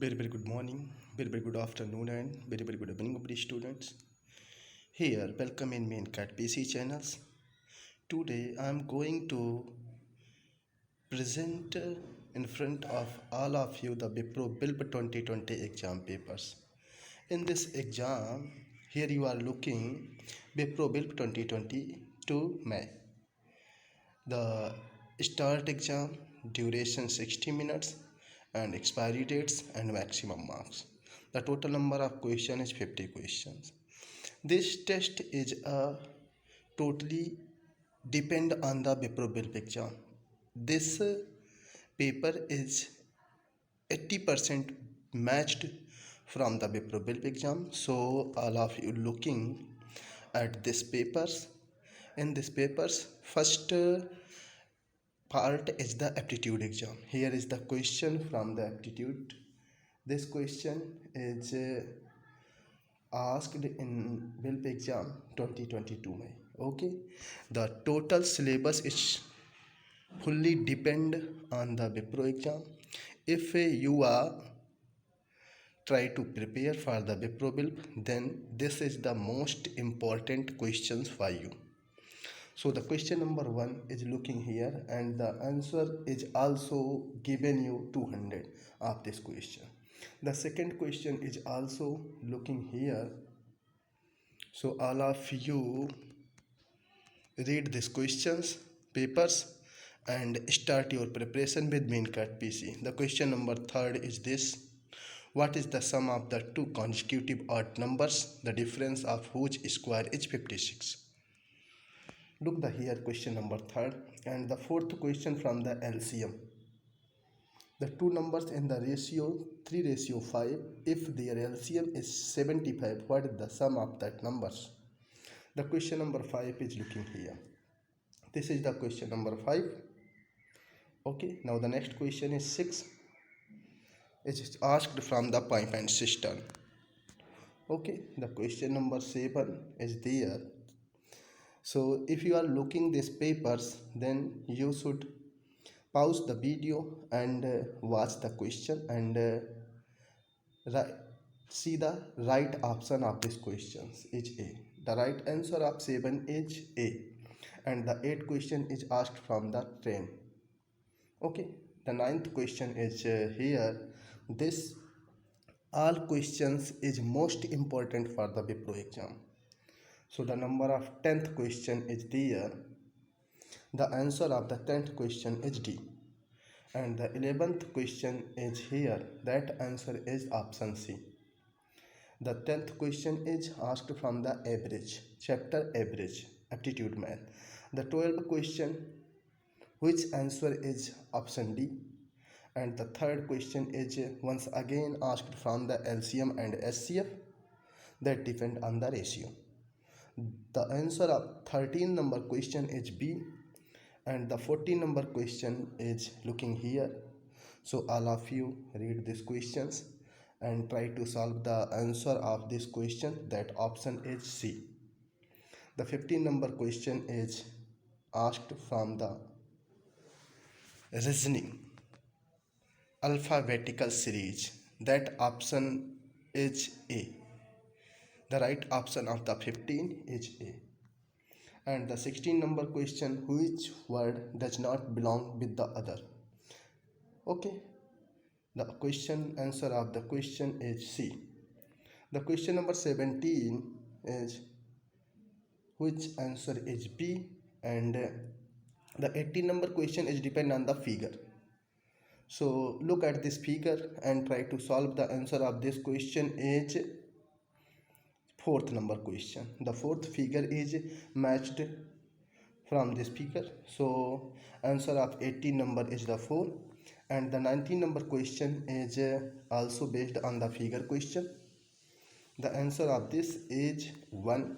Very good morning, very good afternoon, and very good evening, dear students. Here, welcome in main cat PC channels. Today, I am going to present in front of all of you the Bipro BILP 2020 exam papers. In this exam, here you are looking Bipro BILP 2020 to May. The start exam duration 60 minutes and expiry dates and maximum marks. The total number of questions is 50 questions. This test is a totally depend on the Wipro BILP exam. This paper is 80% matched from the Wipro BILP exam. So all of you looking at this papers. In this papers, first part is the aptitude exam. Here is the question from the aptitude. This question is asked in BILP exam 2022 May. Okay, the total syllabus is fully depend on the Wipro exam. If you are try to prepare for the Wipro BILP, then this is the most important questions for you. So the question number 1 is looking here, and the answer is also given you 200 of this question. The second question is also looking here. So all of you read these questions, papers, and start your preparation with MainCat PC. The question number 3 is this. What is the sum of the two consecutive odd numbers, the difference of whose square is 56? Look the here question number 3 and the fourth question from the LCM. The two numbers in the ratio 3:5, if their LCM is 75, what is the sum of that numbers? The question number 5 is looking here. This is the question number 5. Okay, now the next question is 6. It is asked from the pipe and cistern. Okay, the question number 7 is there. So if you are looking these papers, then you should pause the video and watch the question and see the right option of these questions is A. The right answer of 7 is A, and the 8th question is asked from the train. Okay, the 9th question is here. This all questions is most important for the Wipro exam. So the number of 10th question is there. The answer of the 10th question is D. And the 11th question is here. That answer is option C. The 10th question is asked from the average, chapter average, aptitude math. The 12th question, which answer is option D. And the third question is once again asked from the LCM and SCF, that depend on the ratio. The answer of 13 number question is B, and the 14 number question is looking here. So all of you read these questions and try to solve the answer of this question. That option is C. The 15 number question is asked from the reasoning alphabetical series. That option is A. The right option of the 15 is A. And the 16 number question, which word does not belong with the other? Okay, the question answer of the question is C. The question number 17 is which answer is B, and the 18 number question is depend on the figure. So look at this figure and try to solve the answer of this question is fourth number question. The fourth figure is matched from this figure. So answer of 18 number is the 4, and the 19 number question is also based on the figure question. The answer of this is 1,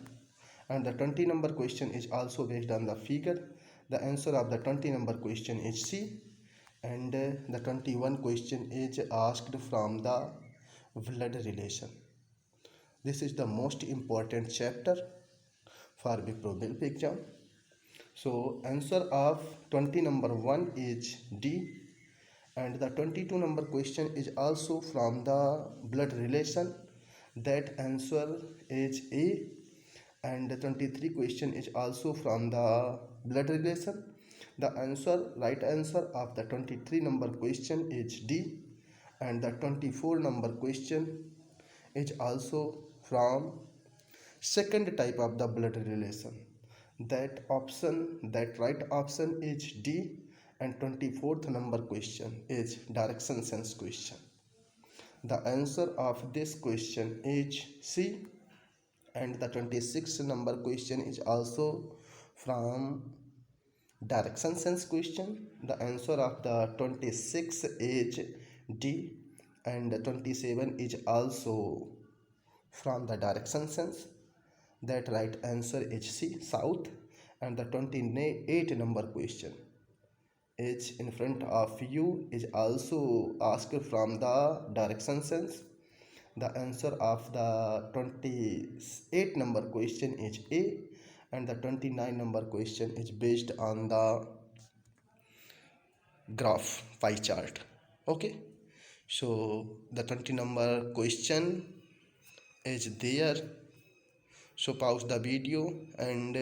and the 20 number question is also based on the figure. The answer of the 20 number question is C, and the 21 question is asked from the blood relation. This is the most important chapter for Wipro BILP exam. So answer of 20 number 1 is D, And the 22 number question is also from the blood relation. That answer is A. And the 23 question is also from the blood relation. The right answer of the 23 number question is D. And the 24 number question is also from second type of the blood relation. That right option is D. And 24th number question is direction sense question. The answer of this question is C. And the 26th number question is also from direction sense question. The answer of the 26 is D. And the 27 is also from the direction sense. That right answer is C, south. And the 28 number question is in front of you is also asked from the direction sense. The answer of the 28 number question is A. And the 29 number question is based on the graph pie chart. Okay, so the 20 number question is there. So pause the video and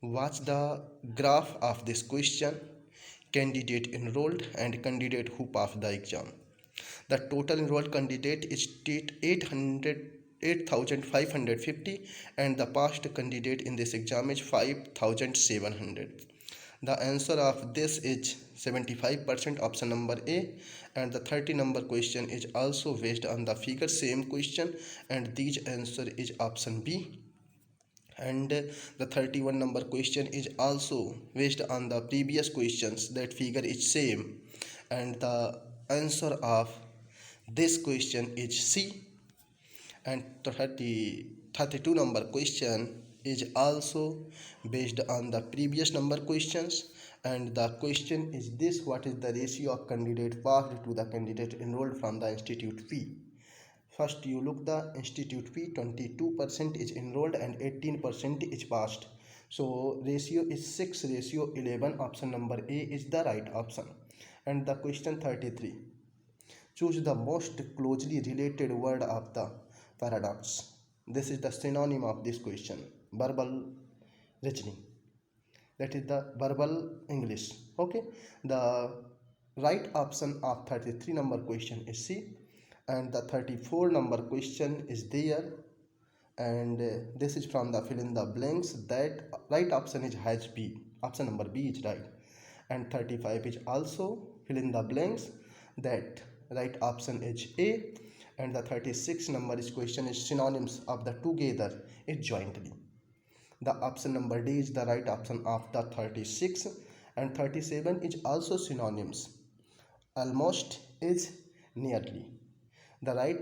watch the graph of this question. Candidate enrolled and candidate who passed the exam. The total enrolled candidate is 8,550 and the passed candidate in this exam is 5,700. The answer of this is 75% option number A. And the 30 number question is also based on the figure, same question, and this answer is option B. And the 31 number question is also based on the previous questions, that figure is same, and the answer of this question is C. And 32 number question is also based on the previous number questions, and the question is this: what is the ratio of candidate passed to the candidate enrolled from the institute fee? First you look the institute fee, 22% is enrolled and 18% is passed. So ratio is 6:11. Option number A is the right option. And the question 33. Choose the most closely related word of the paradox. This is the synonym of this question. Verbal reasoning. That is the verbal English. Okay. The right option of 33 number question is C. And the 34 number question is there, and this is from the fill in the blanks. That right option is has B. Option number B is right. And 35 is also fill in the blanks. That right option is A. And the 36 number is question is synonyms of the together is jointly. The option number D is the right option of the 36. And 37 is also synonyms. Almost is nearly. The right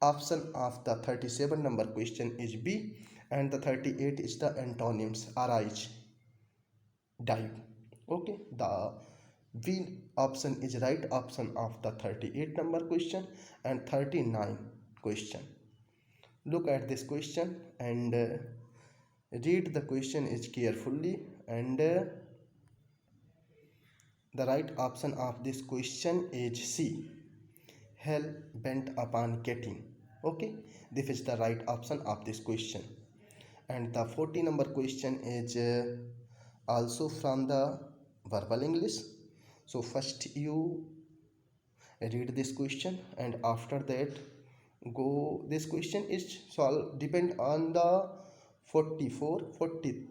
option of the 37 number question is B. And the 38 is the antonyms: arise, dive. Okay, the B option is right option of the 38 number question. And 39 question. Look at this question and read the question is carefully. And the right option of this question is C, hell bent upon getting. Okay, this is the right option of this question. And the 40 number question is also from the verbal English. So first you read this question, and after that go, this question is solve depend on the 44, 40,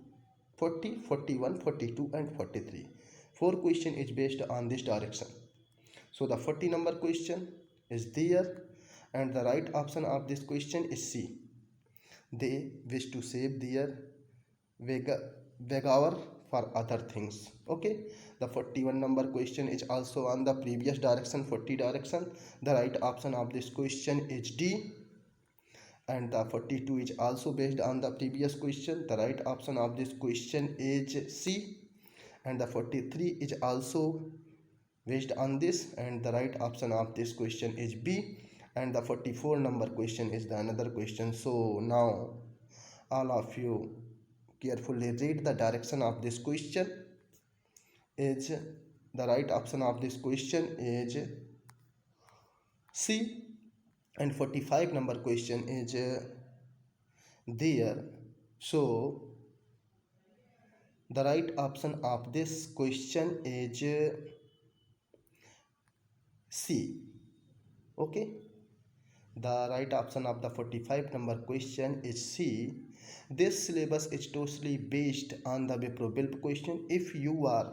40, 41, 42 and 43. 4 question is based on this direction. So the 40 number question is there, and the right option of this question is C. They wish to save their Vegaur for other things. Okay, the 41 number question is also on the previous direction, 40 direction. The right option of this question is D. And the 42 is also based on the previous question. The right option of this question is C. And the 43 is also based on this, and the right option of this question is B. And the 44 number question is the another question. So now all of you carefully read the direction of this question is The right option of this question is C. And 45 number question is there. So the right option of this question is C. Okay. The right option of the 45 number question is C. This syllabus is totally based on the Wipro BILP question. If you are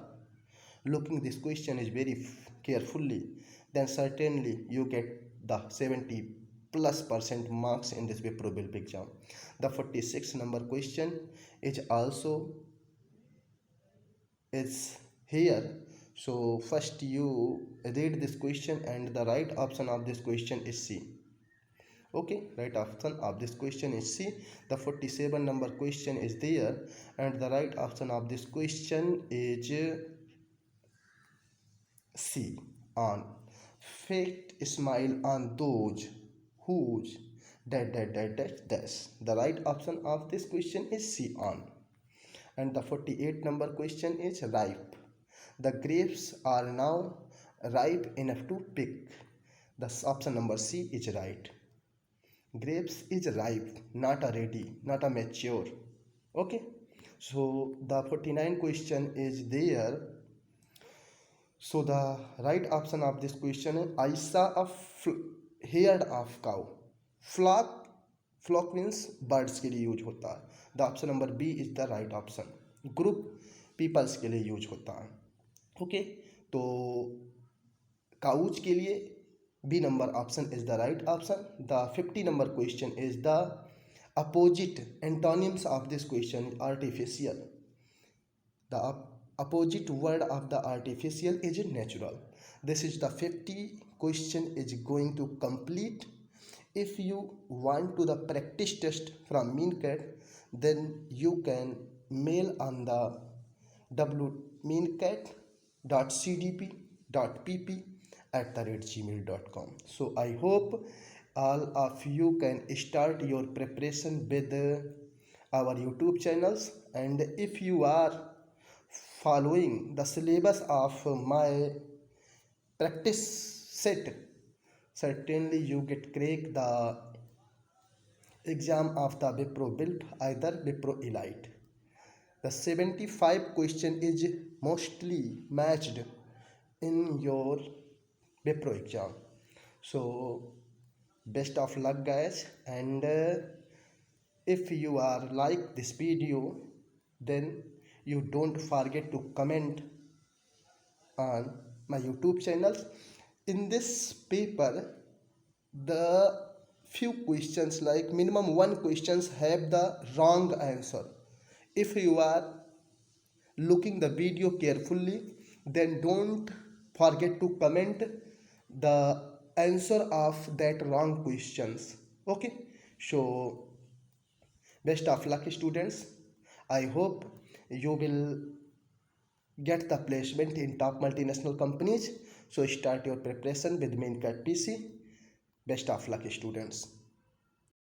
looking this question is very carefully, then certainly you get the 70+% marks in this Wipro BILP exam. The 46 number question is also is here. So first you read this question, and the right option of this question is C. Okay, right option of this question is C. The 47 number question is there, and the right option of this question is C. On. Fate smile on those whose dash. The right option of this question is C. On. And the 48 number question is ripe. The grapes are now ripe enough to pick. The option number C is right. Grapes is ripe, not a ready, not a mature. Okay. So the 49 question is there. So the right option of this question is I saw a herd of cow. Flock means birds के लिए use होता है. The option number B is the right option. Group peoples के लिए use होता है. Okay, तो couch के लिए B number option is the right option. The 50 number question is the opposite antonyms of this question artificial. The opposite word of the artificial is natural. This is the 50 question is going to complete. If you want to the practice test from Meancat, then you can mail on the wmeancat.cdp.pp@gmail.com. So I hope all of you can start your preparation with our YouTube channels, and if you are following the syllabus of my practice set, certainly you get crack the exam of the Wipro BILP, either Wipro Elite. The 75 question is mostly matched in your Wipro exam. So best of luck guys, and if you are like this video, then you don't forget to comment on my YouTube channels. In this paper, the few questions, like minimum one questions, have the wrong answer. If you are looking the video carefully, then don't forget to comment the answer of that wrong questions. Okay, so best of luck students. I hope you will get the placement in top multinational companies. So start your preparation with Meancat PC. Best of luck students.